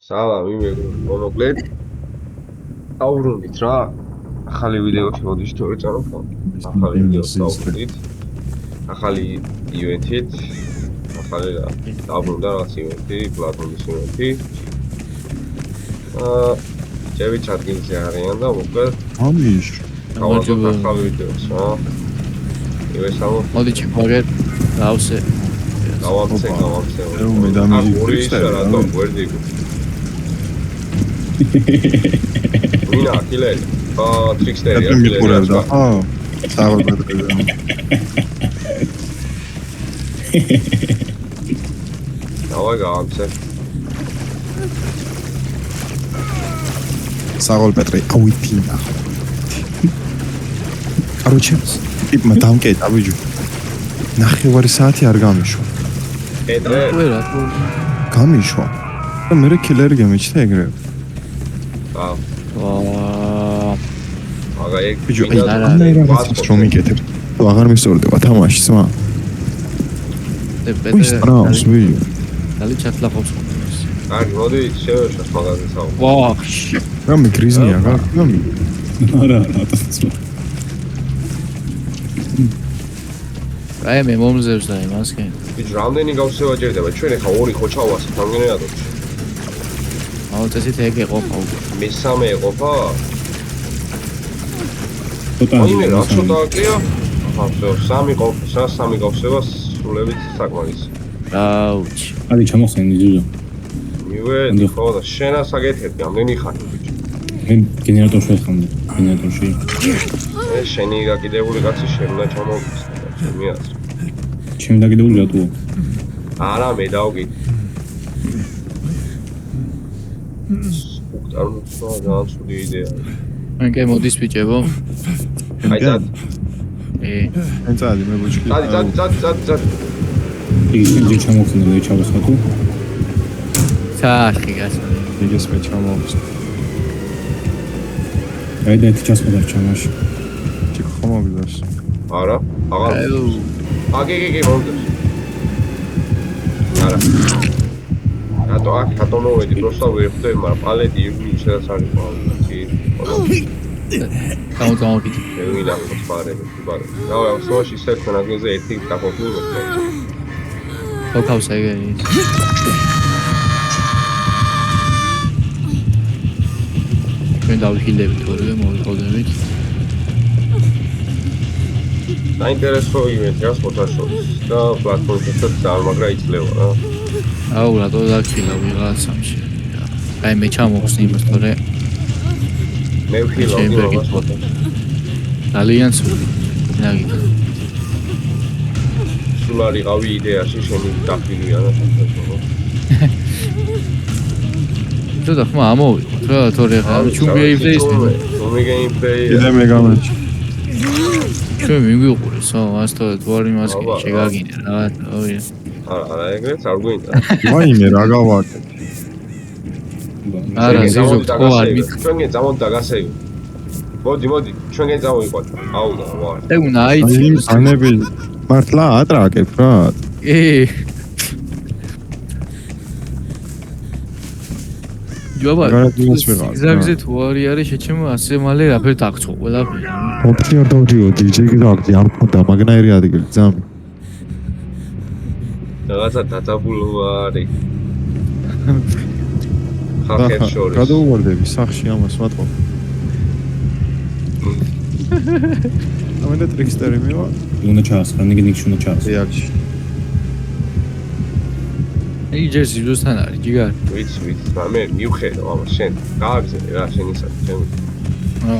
სალამი მოგლეთ. აუბრუნდით რა. ახალი ვიდეოში მოდის თორე წარვხო. ახალი ვიდეოს დავუბრუნდით. ახალი ივენთით. ახალი დაუბრუნდა რაღაც ივენთი, პლატონის ივენთი. ჯები ჩადგილზე არიან და მოკლედ ამიშ. გავაზრდოთ ახალი ვიდეოს რა. ივესალო. მოდი ჩიფაგერ დავსე. გავამცე. მე დამიჯი. ორი რატომ ვერდი? ვინა კილერი. ტრიქსტერია კილერი. საუბარია. დავაი გავამცე. საღოლ პეტრე, აუიტინა. короче, ტიპმა დამკეტა ბიჭო. ნახევარი საათი არ გამიშვა. პეტრე. გამიშვა. და მე კილერი გამიჩნდა ეგრევე. აგა ეგ ბიჭო, რაღაცას რომ იკეთებ. თუ აღარ მისწორდება თამაში, სმა. პეტრე. ბიჭო. დალი ჩათლახობს. აი, მოდი შევეშოს მაგაზე საუბარი. ვაა. რამე გრიზნია, გამი. არა, ატაცო. აი მე მომზევს და იმას კი. ბიჭო, რამდენი გავსევა ჭირდება? ჩვენ ახლა ორი ხო ჩავასეთ გენერატორში. აუ წესით ეგ ეყოფა. მესამე ეყოფა? ცოტა აი მე რა ცოტა აკლია? ახლა სამი ყოფა, სამი გავსევა სულებით საკმარისი. აუჩი. აი ჩამოხსენი ძუძო. მივედი ხო და შენას აგეთები, ამდენი ხარ ბიჭო. მე გენერატორში ვხამდი, გენერატორში. მე შენი გაკიდებული კაცი შემდა ჩამოვიდა. შემიას. ჩემი დაგიდებული რატო? არა მე დავგიდ. უკტარნუცვა განცუდი იდეა. მე კი მოდის ბიჭებო. აი და ენცადი მე ბუჩკი. წად. იგი ჩამოხსენი მე ჩავასხატო. საახი გასა. იგეს მე ჩამოვს. აი და ჩასხოდა ჩამაში. ჩიქ ხომოგდას. არა, აღარ. აგე მომდებს. არა. რატო მოვედი პროსტა ვერ ხვდები, მაგრამ პალეტი შეიძლება არის პალეტი. გამოგიდე. ვინა ხоспარები, ბარე. რა, სოში სერფენ ადგილზე ერთი დაყოფილი. ხავსა ეგენი. ჩვენ დავიხილდებით თორე მოვიყოდებით. საინტერესო ივენთია სპორტაშორის და პლატფორმებსაც ძალმაგრა იძლევა რა. აუ რატო დაქილა ვიღაცამში. აი მე ჩამოვხსნი იმას თორე მე ვხილავ იმას მოდი. ძალიან სული. ნაგით. სულ არ იყავი იდეაში შენი დაფილია და შეფასება. ცოტა ხმა ამოვიყოთ რა თორე ხა ჩუმბეიბზე ისმე. რომი გეიმპლეი. კიდე მე გამაჩი. ჩვენ მიგვიყურესო, ასთო თუ არ იმას კი შეგაგინე რა. ოი. არა, ეგრეც არ გვინდა. ვაიმე რა გავაკეთე. არა, ზიზო ხო არ მით. ჩვენგენ წამოდი და გასეივი. მოდი, ჩვენგენ წავიყვან. აუ და ვარ. ეგ უნდა აიცი. იმ ანები მართლა ატრაკებ რა. ჯობა, გარანტიას ვიღავ. ზაგზე თუ არის შეჩემო ასე მალე რაფერ დაგწო ყველაფერი. ოპციო დავდიო დიჯეი გაგდი არ მქონდა მაგნაირი ადგილი ძამი. რაღაცა დაწაბულო არის. ხალხებს შორის. გადაუვარდები სახში ამას მათყო. ამენდა ტრიქსტერი მივა. უნდა ჩაასხა, ნიგ უნდა ჩაასხა. რეალში. იგი ჯერ ზიზოსთან არის, ჯიგარ. ვიცი, მე მივხედავ ამას შენ. გააგზავნე რა შენისა, ჩემი.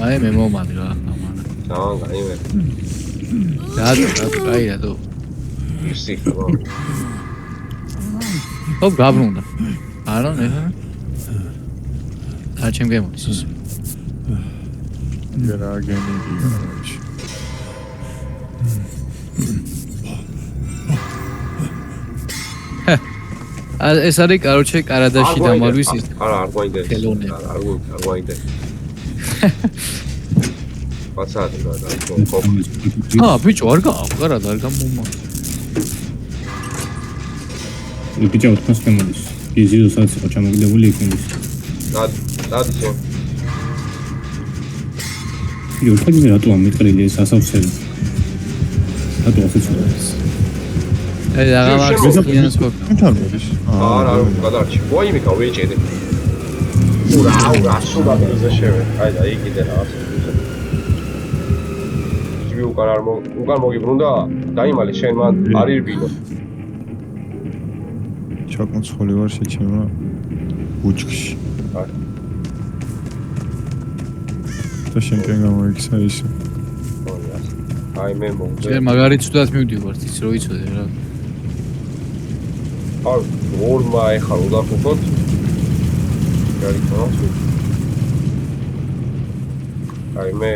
აი მე მომალი რა. ძალიან გაიმე. რატო. ისე ხო. ო გაბრუნდა. არა ნე. არ ჩემ გემოდის ის. რა გენიგი. ეს არის კაროჩე კარადაში დამარვის ის. არა, არ გვაინტერესებს. ხელოვნები. არ გვაინტერესებს. პაცადი რა ხო. ბიჭო არ გააყარა და არ გამომმა. ბიჭო 400 მოდის. იზიდოსაც იყო ჩამოგდებული იქნება. დადი შენ. იურთაგზე რატო ამიტყრილი ეს ასავსები? რატო ასეც უნდა? აი რაღაც ხიანს გქონდა. თუნ არ მოდის. არა, გადარჩი. ვაიმე გავეჭედე. ურა, სულა ბერზე შევე. აი და იქიდან რაღაც. ჯიბი უკან მოგიბრუნდა, დაიმალე შენ მან არ ირბინო. ჩაკმოცხოლი ვარ შეჩემა ბუჩქში. აი. და შენკენ გამოიქცა ის. აი მე მოვდე. შენ მაგარი ცუდად მივდივართ, იცი რო იცოდე რა. არ ორმა ეხლა უდახუქოთ. გარიქონავს. აი მე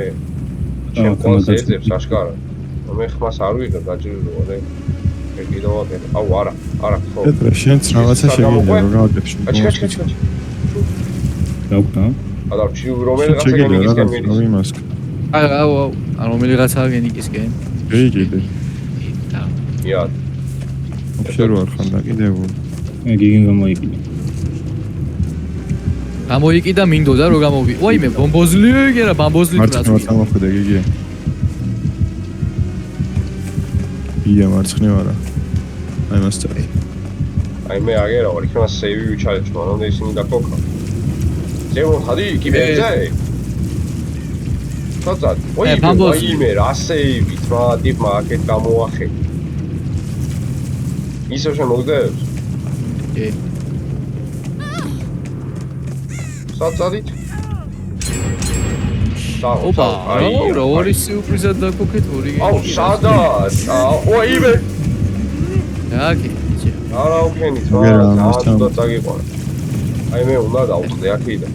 შენ ყველაზე ეძებს აშკარა. მე ხმას არ ვიღებ დაჭირდება და კიდევ ვაკეთე. აუ არა ხო. პეტრე შენც რაღაცა შეგიძლია რომ გავაკეთე. კაჩი. დაუკნა? ადარჩი რომელიღაცა გენიკისკენ მიდის. იმას. აუ რომელი რაღაცაა გენიკისკენ. გეიგიდე. და ია. ვაფშე რო არ ხარ დაკიდებული. გიგენ გამოიკიდა. გამოიკიდა მინდოდა რომ გამოვი. ვაიმე ბომბოზლი გერა ბამბოზლი მარცხნივ წამოხვიდე გიგია. ია მარცხნივ არა. აი მას წაი. აი მე აგერა ვარ იქნება სეივი ვიჩალეთ მანამდე ისინი დაკოქა. ზემო ხადი კი ბეძე. თოცა ვაიმე რა სეივი თვა ტიპმა აქეთ გამოახე. ისევ შემოგდებს? კი. საწადით? ოპა, რა ორი სიურპრიზად დაგოქეთ ორი. აუ სადაც? ვაიმე. აკი. არა უქენი თვა და წაგიყვანა. აი მე უნდა დავწყდე აქედან.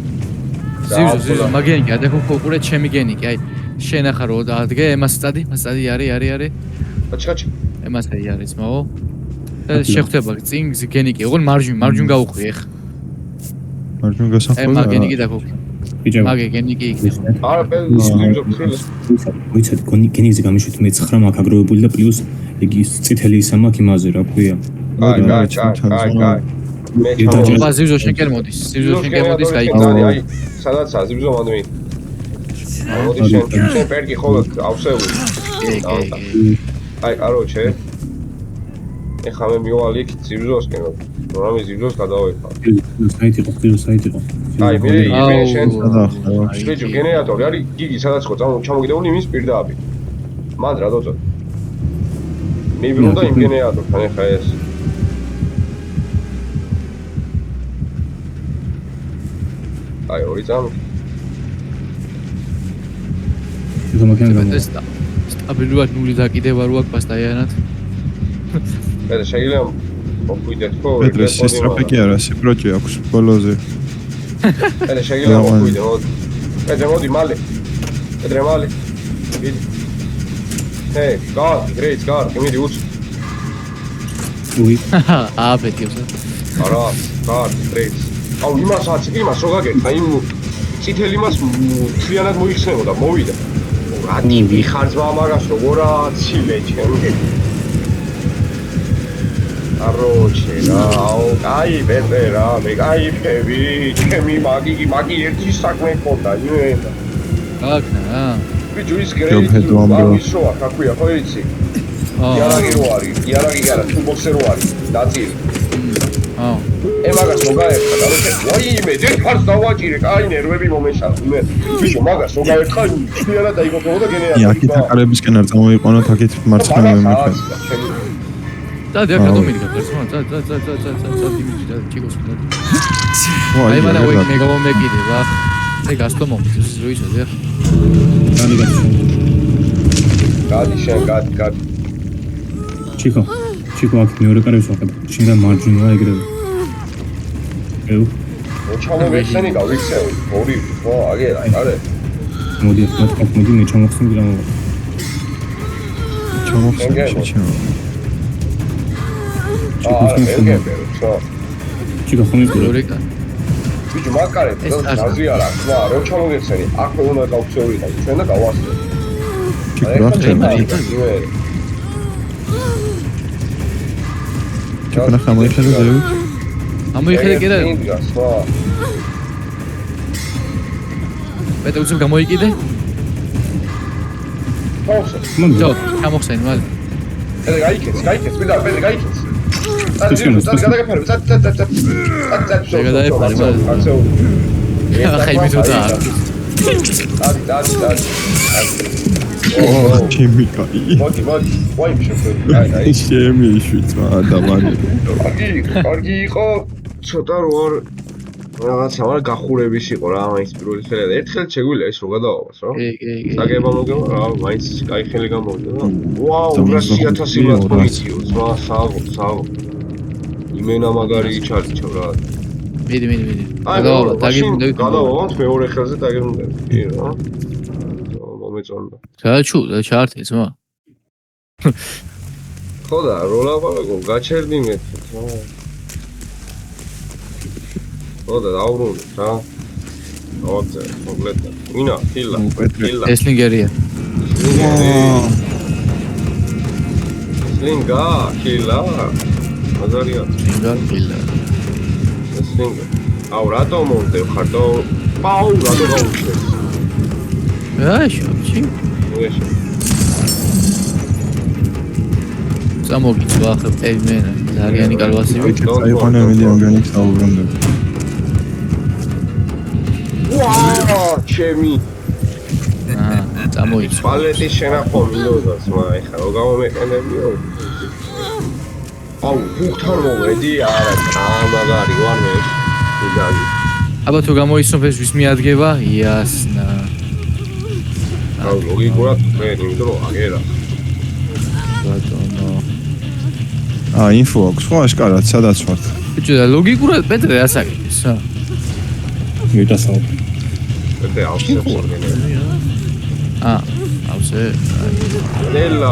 ზიუზო მაგენიკი ადაკო ყურე ჩემი გენიკი აი შენ ახლა რო დადგე ემას წადი არის კაჩი ემას არის მაო და შეხვდება წინ გენიკი ოღონ მარჯვენ გაუხვი ახლა მარჯვენ გასახვალ ე მაგენიკი დაგოქი ბიჭო მაგე გენიკი იქნება არა პენზი ხილს ვიცით გენიკზე გამიშვით მე 9 მაქვს აგროვებული და პლუს იგი წითელი ისა მაქვს იმაზე რა ქვია კაი მე ოპა ზიუზო შენკენ მოდის გაიგე აი სადაცაა ზიბზო მანდმე მოდი შენ პერკი ხოლო ავსეული აი კაროჩე ეხლა მე მივალ იქ ზიბზოსკენ რომ ზიბზოს გადავეფა საიტი ყო აი მე შენ გადაახლა ბიჭო გენერატორი არის გიგი სადაც ხო ჩამოგიდებული იმის პირდაპირ მან რა დაწო მე ბრუნდა იმ გენერატორთან ეხლა ეს აი ორი წამ სტაბილურად ნული დაკიდება რო აქ პასტაიანად მე შეიძლება მოგვიდეთ ხო პეტრე სისტრაფე კი არა სიბროჭი აქვს ბოლოზე მე შეიძლება მოგვიდე პეტრე მოდი მალე პეტრე მალე მიდი გრეიც მიდი უც უი აფეთიოს არა გრეიც აუ იმას რო გაგერთა იმ წითელი მას მთლიანად მოიხსენებოდა მოვიდა რატი ვიხარ ძმა მაგას როგორა ცილე ჩემი აროჩე რაო კაი პეტრე რა მე კაიფები ჩემი მაგი ერთი საქმე ხონდა იმენა აკნა ბიჭო ის გრეიც ამისოა ხაქვია ხო იცი იარაგი რო არის იარაგი კი არა ტუბოქსე რო არის დაწილი მაგას მოგაერთა და როცა ვაიმე დეფარს დავაჭირე კაი ნერვები მომეშალა მე ბიჭო მაგას მოგაერთა შეიძლება დაიგოქებოდა გენერატორი აქეთ აკარებისკენ არ წამოიყვანოთ აქეთ მარცხნივ მეკრე და დიახადო მიდგა პერსონა და დიმიტრი და ჩიკოს და აი მანა ვეი მე გამომეკიდება მე გასტო მომწეს რო იცოდე გადი შენ გადი ჩიკო აქ მეორე კარებს ვაყებ შინგან მარჯვენა ეგრევე ჩამოვიხსენი გავიქცევი ორი ხო აგერა არე მოდი მე ჩამოვხსენ და ჩამოვხსენ შეჩემო ჩიკო ხომი მეორე კარ ბიჭო მაგარეთ ნაზი არა ხმა რო ჩამოვიხსენი აქ უნდა გავქცეული და ჩვენ და გავასწრე ჩიკო რა ხდება ჩიკო რა ხამოიხსენე ამოიხედე კიდე. ინგას ხო? მეტყვი უცებ გამოიკიდე. ხოსე. ჯო, გამოხსენი მალე. პედრე გაიქეც, მიდა პედრე გაიქეც. გადაგაფარე, გადაეფარე, მალე. ახლა იმითოდა. დადი. ჩემიკაი. მოდი, ვაი, აი. შემიშვიცა ადამიანი. კარგი იყო, ცოტა რო არ რაღაცა ვარ გახურების იყო რა, მაინც პირველი ხელი და ერთხელ შეგვიძლია ეს რო გადავავას რა. კი. საგება მოგება რა, მაინც კაი ხელი გამოვიდა რა. ვაუ, 100,000 ლატ მოგიწიოს რა, საღო. იმენა მაგარი ჩარჩო რა. მიდი. აი, დაგიმუნდები. გადავავთ მეორე ხელზე დაგიმუნდები. კი რა. მომეწონდა. გაჩუდა ჩარტის მა. ხო და რო ლაპარაკო, გაჩერდინეთ რა. ხო და დაუბრუნდით რა. ოце, მოგლედა. ვინა, ხილა. ესლინგერია. სლინგა, ხილა. მაზარია. სლინგა. სლინგა. აუ, რატო მომდევ ხარ და პაუ რატო გავუჩნდეს? შოჩი. უეშ. სამოგიწვა ახლა პეიმენა. ზარიანი კალვასივი. აიყვანა მილიონგანიც დაუბრუნდები. ვაუ, ჩემი წამოიწვა. პალეტის შენახო მინდოდას, ეხლა რო გამომეყენებიო. აუ, ბუხთან მოვედი, არა, მაგარი ვარ მე. უდაგი. აბა თუ გამოიცნობეს ვის მიადგება? იასნა. აუ, ლოგიკურად მე იმიტომ რომ აგერა. ბატონო. ინფო აქვს ხო აშკარად სადაც ვართ? ბიჭო და ლოგიკურად პეტრე რას აკეთებს რა? მიტასავ. მე ავსებსორგენე. ავსე. ნელა.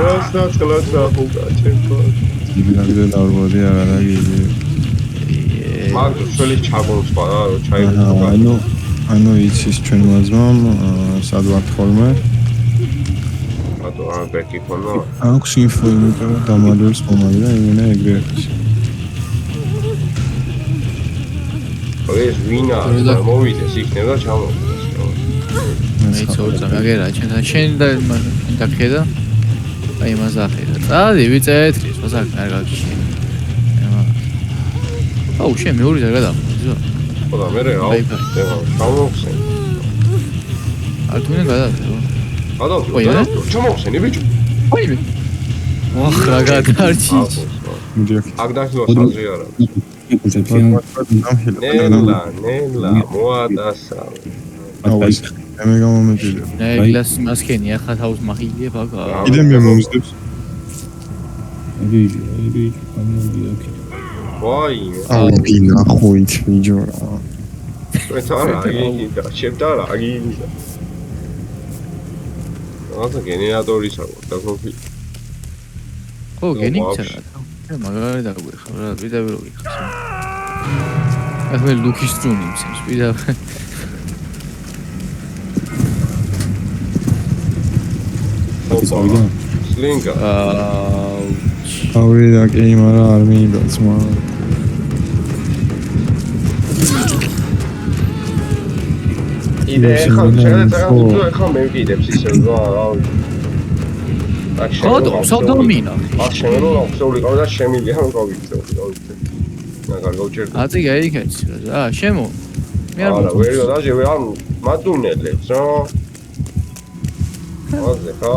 რასაც კლასა უგაჩენო. იბნაგდე ნორმალი აღარა გიგი. მაგ შელი ჩაგონსვა რა, რო ჩაიგო. ანუ იცის ჩვენ მაზმამ სად ვართ ხოლმე? ბატო, რა ბეკი ხონო? აქვს ინფო იმიტომ რომ დამალულს მომადა იმენა ეგრე არის. ეს ვინა მოვიდეს იქნება ჩამოვიდეს. მეცოცა მაგერა შენ და დახედა. აი იმას დახედა. წადი ვიწეთ ის მოსაკ არ გაგიშენ. აუ შენ მეორე და გადავიდა. ხო და მე რა ჩამოვხსენ. არტუნე გადავიდა. ჩამოვხსენი ბიჭო. ოიმე. ვახ რა გადარჩი. აქ დახილოს აზრი არა. ნელა მოადასა. მე გამომეჭირე. ნეგლას მასქენი ახლა თავს მახილიებ აკა. კიდე მე მომზდებს. ვაი. ბინა ხუით მიჯორა. ეს არა აგიდა, შეფდა რა აგიდა. რაღაცა გენერატორის აქვს და კონფი. ხო, გენიცა რა. მაგარი დაგვეხა რა, ვიდავი რო გიხსნა. ახლა ლუკის სტრუნი მისცემს, ვიდავი. სლინგა. აური და გეიმ არა არ მინდა ძმა. იდე ხა ხა მე ვიდებს ისე რა ვიცი. ხო, სოდომინა. აქ შემერო აბსოლუტურად და შემილია რომ გავიქცეო. მაგარ გავჭერდა. აწი გაიქეც რა, შემო. მე არ არა, ვერო და ჟე ამ მატუნელებს რა. აზე ხა.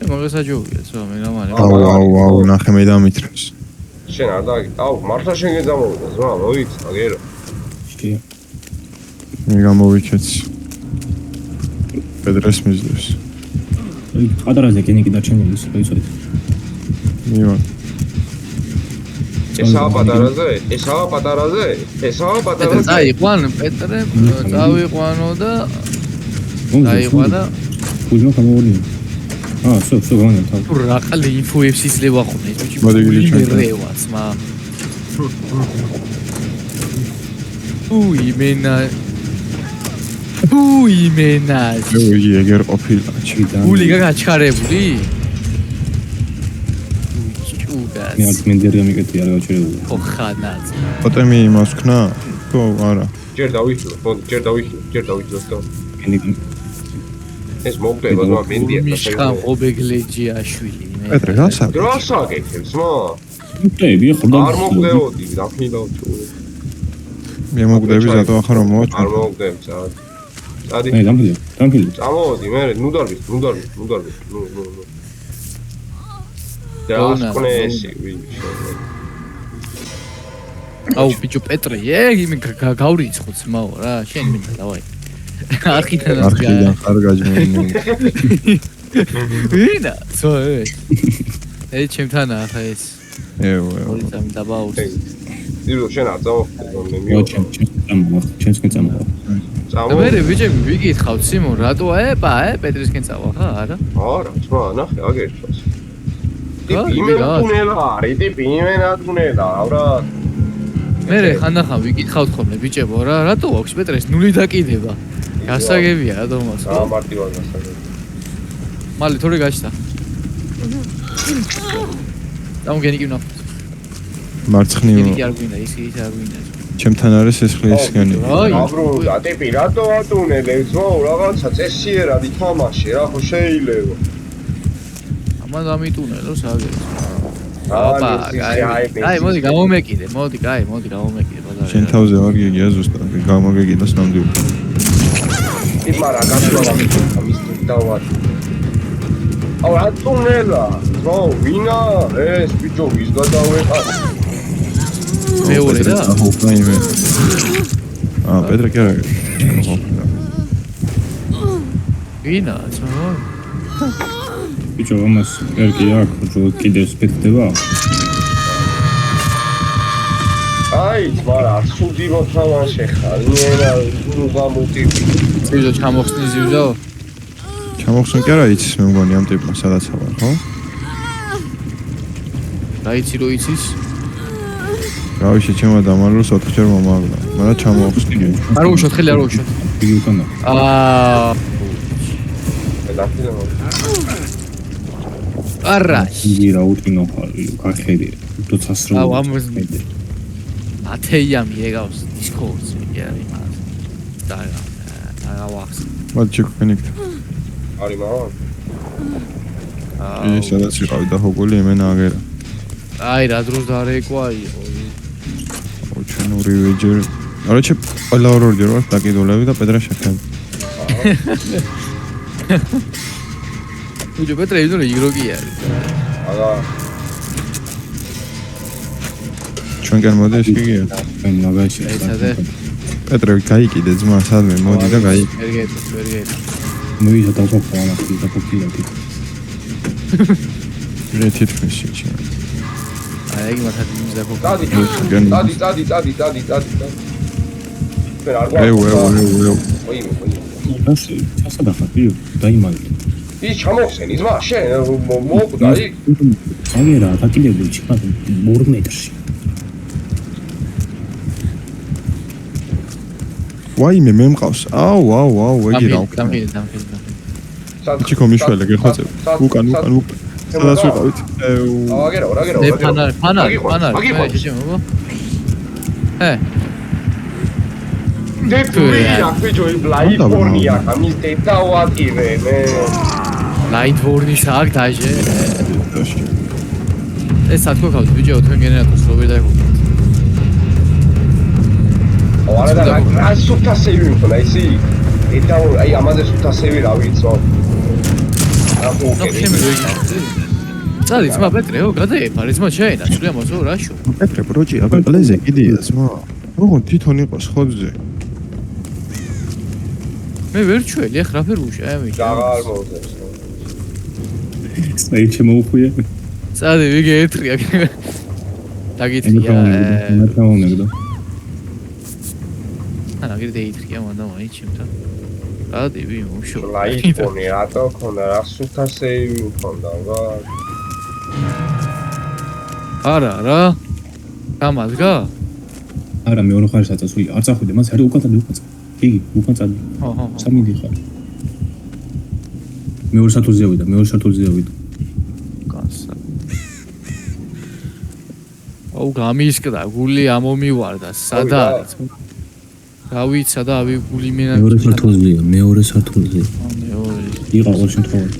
მაგასაჯობია, ხო, მე რამანი. აუ, ნახე მე დამითრეს. შენ არ და აუ, მართლა შენ გეძამოვიდა, ზმა, მოიც, აგერო. შტია. მე გამოვიქეც. პედრეს მიზდებს. ყადარაზე გენიკი დარჩენილის, მოიცოდეთ. მივა. ესაა პატარაზე? პეტრე, წაიყვან, პეტრე, წავიყვანო და წაიყვანა. უზმა გამოვიდე. სო გამოვიდა თავი. თუ რაყალ ინფოებს იძლევა ხოლმე ეს ბიჭი. მოდი გიჩვენე. რევას, მა. იმენა. ოი, ეგერ ყოფილა. გული გაჩქარებული? ჭუდა. მე არც მენდერი გამიკეთე არ გავჩერებული. ხო ხანაც. ტოტემი იმას ქნა? თუ არა. ჯერ დავიხილოთ, მოდი, ჯერ დავიხილოთ და გენი ეს მოგდება და მენდია მიშხა ობეგლეჯიაშვილი. პეტრე, რასა? დროს აგეთებს, მა? მტები ხოდა არ მოგდებოდი, დაფინავ თუ. მე მოგდები ზატო ახლა რომ მოვაჩვენო. არ მოგდებ, წადი. წადი. აი დამფილე. წამოვდი, მე ნუ დარბის. ნუ. დასკვნესი, ვიში. აუ ბიჭო პეტრე, იმი გავრიცხო ძმაო რა, შენ მინდა დავაი. არხიდან არ გაჯმენი. ვინა? ეს ჩემთანა ახლა ეს. ეო. ორი წამი დაბაუს. ძირო შენ არ წამოვხდე რომ მე ო ჩემს წამოვა. და მე ბიჭები ვიგითხავთ სიმონ რატო აება პეტრისკენ წავა ხა არა? არა, ძმა, ნახე, აგერჩას. ტიპი იმენატუნელა, რა. მე ხანდახან ვიგითხავთ ხოლმე ბიჭებო რა, რატო აქვს პეტრეს ნული დაკიდება? გასაგებია რა თომას. რა მარტივად გასაგებია. მალე თორე გაჩნდა. დამგენი კი ვნახოთ. მარცხნივ იგი არ გვინდა, ის არ გვინდა. ჩემთან არის ეს ხლისგანი. აბრო, ტიპი რატო ატუნებს, ძმო, რაღაცა წესიერად ითამაშე, რა ხო შეიძლება. ამან გამიტუნელო საგერს. ოპა, აი, მოდი გამომეკიდე, მოდი გამომეკიდე ბაზარი. შენ თავზე ვაგიგია ზუსტად, გამოგეკიდოს ნამდვილ. ტიპა რა გასვლა ამის დავარ. აუ ატუნელა, ძმო, ვინა ეს ბიჭო ვის გადავეყარ. მეორე და აჰოყაიმე. პეტრე კი არა. ვინა, ძმო? ბიჭო ამას ერკი აქვს, რომ კიდევ სპექტდება. აი, მაგრამ სუდი მოთამაშე ხარ, ნერა ნუ გამოტიპი. ძიძო ჩამოხსნი ძიძო? ჩამოხსნი კი არა იცის მე მგონი ამ ტიპმა სადაც ვარ, ხო? რაიცი რო იცის? რავიში ჩემო დამალულს 4 ჯერ მომაგდა, მაგრამ ჩამოხსნი. არ უშოთ ხელი არ უშოთ. იგი უკანა. დაფილო. არაში. იგი რა უტინო ხარ, გახედი. თუცასრო. აუ ამას ათეიამი ეგავს დისკორდს მიგერი მას. და აღავს. მალჩიკ ფენიქ. არის მამა? ის სადაც იყავი და ჰოგული იმენა აგერა. აი რა დროს დარეიკვა იყო. ჩვენ ორივე ჯერ. არაჩე ყველა ორი ჯერ ვარ დაკიდულები და პეტრე შეხენ. უჯო პეტრე ინო იგროგი არის. აგა ჩვენგან მოდეს გიგია. მე მაგაში. ეცადე. პეტრე გაიკიდე ძმა სადმე მოდი და გაიკიდე. ვერგეთ. მოვიდა დაფოქალა დაფოქილა. მე თითქმის შეჭი. აი იგი მათად იმის დაფოქა. დადი. ვერ არ ეუ. ოი. ასე ჩასადახა ბიო დაიმალე. ის ჩამოხსენი ძმა შენ მოკვდა იქ. აგერა დაკიდებული ჩქა 2 მეტრში. ვაიმე მე მყავს. აუ, ეგი რა. დამხილი. ჩიკო მიშველე გეხოცებ. უკან. სადაც ვიყავით. ეუ. აგერა. მე ფანარი. შეჭიმო. დეპურია ბიჭო ლაიფორნია ამის დეტავატივე მე ლაითვორნის აქ დაჟე. ეს სათქოქავთ ბიჭო თქვენ გენერატორს რო ვერ დაიხურეთ. არა და რა სუფთა სევი მქონდა ისი დეტავ აი ამაზე სუფთა სევი რა ვიცო აბო წადი ძმა პეტრეო გადაიფარე ძმა შეენა სულია მოსო რაშო პეტრე პროჭი აბა ყლეზე კიდია ძმა როგორ თვითონ იყოს ხოძზე მე ვერ ჩველი ახ რა ფერუშა ამი აღარ მოძებს აი შემოუხვია წადი ვიგე ეთრია დაგითხრია ნათაონებდა ანა გირდე ეთრია მანდა მაინც ჩემთან წადი ვი მუშო ლაიფონი რატო ქონდა რა სუფთა სევი მქონდა რა არა რა გამაზგა არა მე ორი ხარ საწასული არ წახვიდე მას არის უკან წადი იგი უკან წადი ხო სამი ხარ მე ორი სათულზე ავიდა კანსა აუ გამისკდა, გული ამომივარდა, სადა არის? გავიცა და ავი გული მენა. მეორე სართულზეა, მეორე სართულზე. მეორე. იყო ყოველ შემთხვევაში.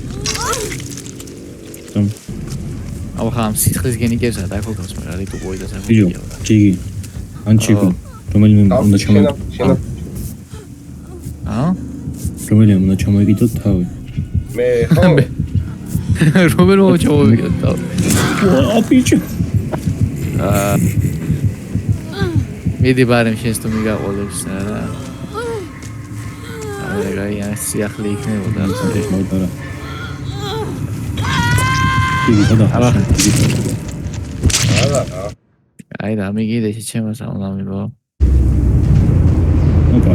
там აუ ხამ სითხლის გენიკებსა და ხო გასმა რა რეკო ბოი და იო, სამი. ჯიგი. ანჩიკო, რომელიმე უნდა ჩამოიგდო. აა? რომელიმე უნდა ჩამოიგდო თავი. მე ხო რომელმა ჩავიგდა. ვა, ბიჭო. მიდი ბარემ შენს თუ მიგაყოლებს რა. აი სიახლე იქნებოდა მოდარა. ჯიგი და არა აი რა მიგიდე შეჩემას ამბავო. ოპა,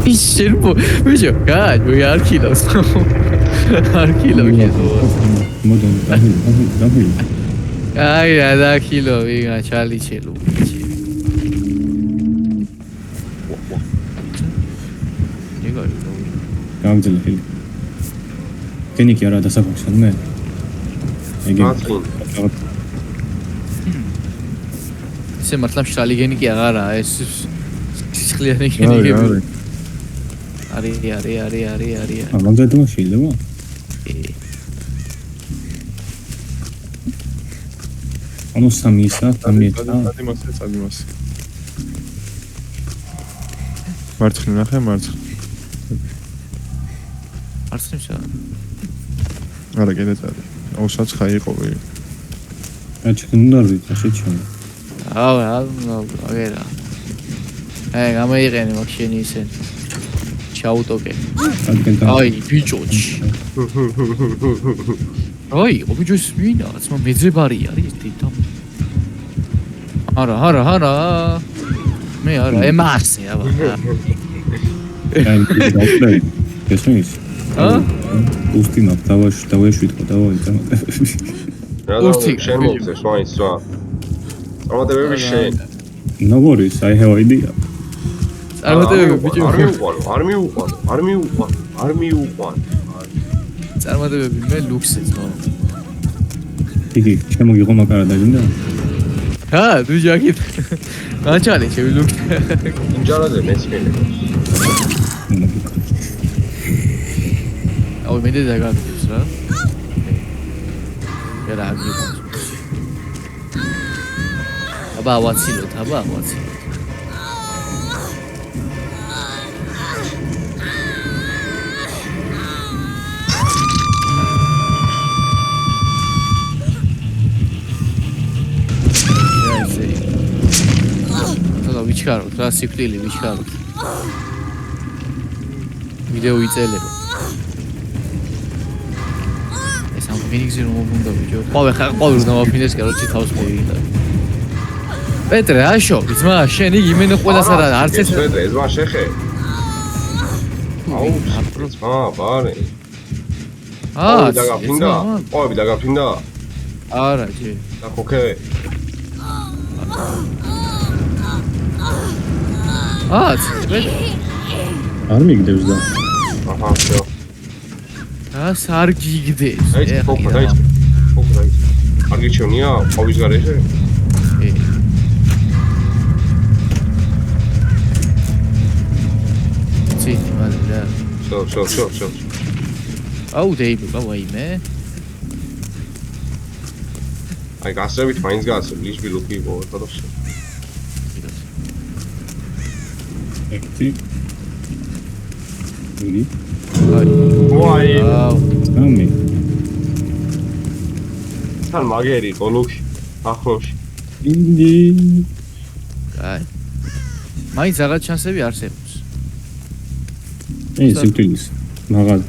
ისერბო, ბიჭო, გაი არქილავს. არქილავს. მოდონ, დაჰი. აი რა დაქილო ვიგა ჩალიჩელო. გამძლა ხელი. გენიკი არა დასახავსა მე. ეგ ესე მართლა შალი გენიკი აღარაა ეს სისხლიანი გენიკები. არის. გამძლა შეიძლება? ანუ სამისა. სადიმას. მარცხნივ ნახე, მარცხნივ. არცნისა. არა, კიდე წადი. ოსაც ხა იყო ვი. აჩქნდარი, შეჩვენა. აგერა. აი, გამოიყენი მაგ შენი ისენ. ჩაუტოკე. აი, ბიჭოჩი. აი, ობიჯოს მინა, ცმა მეძებარი არის თითო. არა. მე არა, ემასე, აბა. აი, დაუწევი. ესმის? უსტი მაგ დავაშვიტყო, დავაიცა. უსტი, შენ მოგწე სვაინს სვა. წარმატებები შენ. No worries, I have idea. წარმატებები ბიჭო. არ მიუყვან. წარმატებები მე ლუქსე ძმო. იგი შემოგიღო მაკარა დაჟინდა? თუ ჯაკით. გაჩალე ჩემი ლუქსე. ინჯარაზე მეცმენე. აუ მე დაგაგდებს რა. რა აგიბოს. აბა ვაცილოთ. ვიჩქაროთ რა სიკვდილი ვიჩქაროთ. ვიდეო იწელება. ეს ამ ფინიქსი რომ უნდა ბიჭო. ყოველ დავაფინდეს კაროჩი თავს მოვიდა. პეტრე აშო, ძმა, შენ იგი იმენ ყველას არა არც ეს პეტრე, ზმა შეხე. აუ, ბარე. დაგაფინდა? არა, ჯი. და ხოქე. პეტრე. არ მიგდევს და. აჰა, всё. არ გიგდებს. აი, ხოქე. არ გიჩვენია, ყოვის გარეშე? ციტი მალე რა. всё. აუ დაიბება ვაიმე. აი გასწრებით მაინც გასწრებ ლიშბი ლუკი იყო თორსო. ეკი. ვირი. ვაი. ამი. თან მაგერი იყო ლუკი ახლოში. ინდი. აი. მაინც რაღაც შანსები არსებობს. ეს სიმტილის. მაგალ.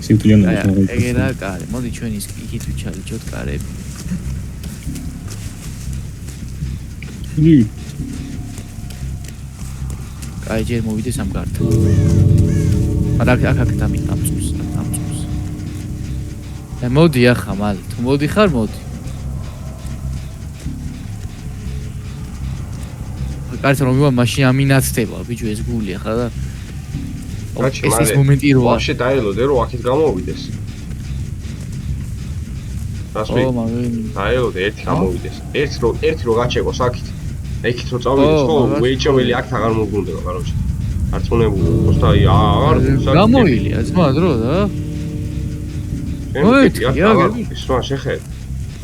სიმტილიანა მაგალ. ეგ რა კარი, მოდი ჩვენ ის იქით ვიჩალიჩოთ კარები. ინდი. აი ჯერ მოვიდეს ამ კარტთან. არა აქ დამიწუს. მოდი ახლა მალე, თუ მოდი ხარ, მოდი. კარტა რომ მივა მაშინ ამინაცდება, ბიჭო ეს გული ახლა და ეს მომენტი როა. ვაფშე დაელოდე რომ აქეთ გამოვიდეს. დასვი. დაელოდე ერთი გამოვიდეს. ერთი რო გაჩეკოს აქით. ეკით რო წავიდეს, ხო, უეიჩოველი აქ აღარ მოგვუნდება, კაროჩე. არწმუნებული, უბრალოდ აღარ გამოილია ძმა დრო და ისმა შეხეთ.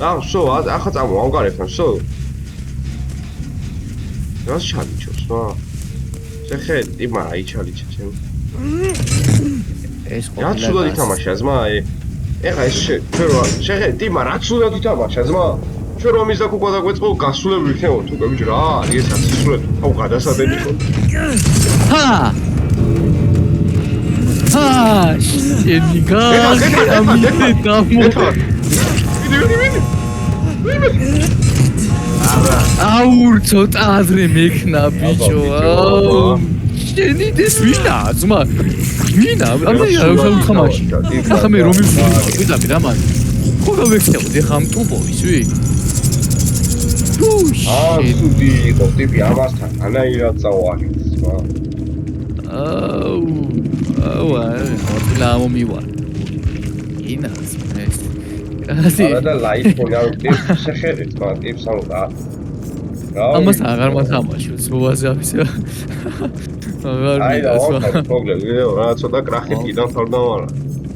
ვსო, ახლა წამოვანგარებთან, ვსო. რას ჩალიჩოს, რა? შეხეთ, იმა აიჩალიჩა ჩემ. ეს რა ცუდად ითამაშა, ძმა, ეხა ეს შეხეთ, იმა რა ცუდად ითამაშა, ძმა. ჩვენ რომ ის დაკუპა დაგვეწყო, გასულები იქნებოდ უკვე ბიჭო რა, ესაც ისულეთ, აუ გადასადები ხო. შენი გამი დამო. აუ ცოტა აზრი მექნა ბიჭო. შენი დეს ვინა ძმა. ვინა? ამ თამაში. ახლა მე რომ ვიდაბი რა მაგ. ხო გავექცევდი ხამ ტუბოის ვი? სუდი იყო ტიპი ამასთან ანაირად წავაღებს რა. აუ რა მომივარ. ინას ეს. არა და ლაიფონი არ ტიპს შეხედეთ მაგ ტიპს ამ რა. ამას აღარ მათამაშოს როაზე ამის. აღარ მიდასვა. პრობლემა ვიდეო რა ცოტა კრახით კიდევ თორდამარა.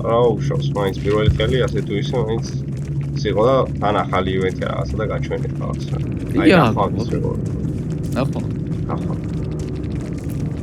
რა უშავს მაინც პირველი ხელი ასე თუ ისე მაინც სიყო და თან ახალი ივენთი რაღაცა და გაჩვენეთ რაღაცა. აი ახლა. ახლა.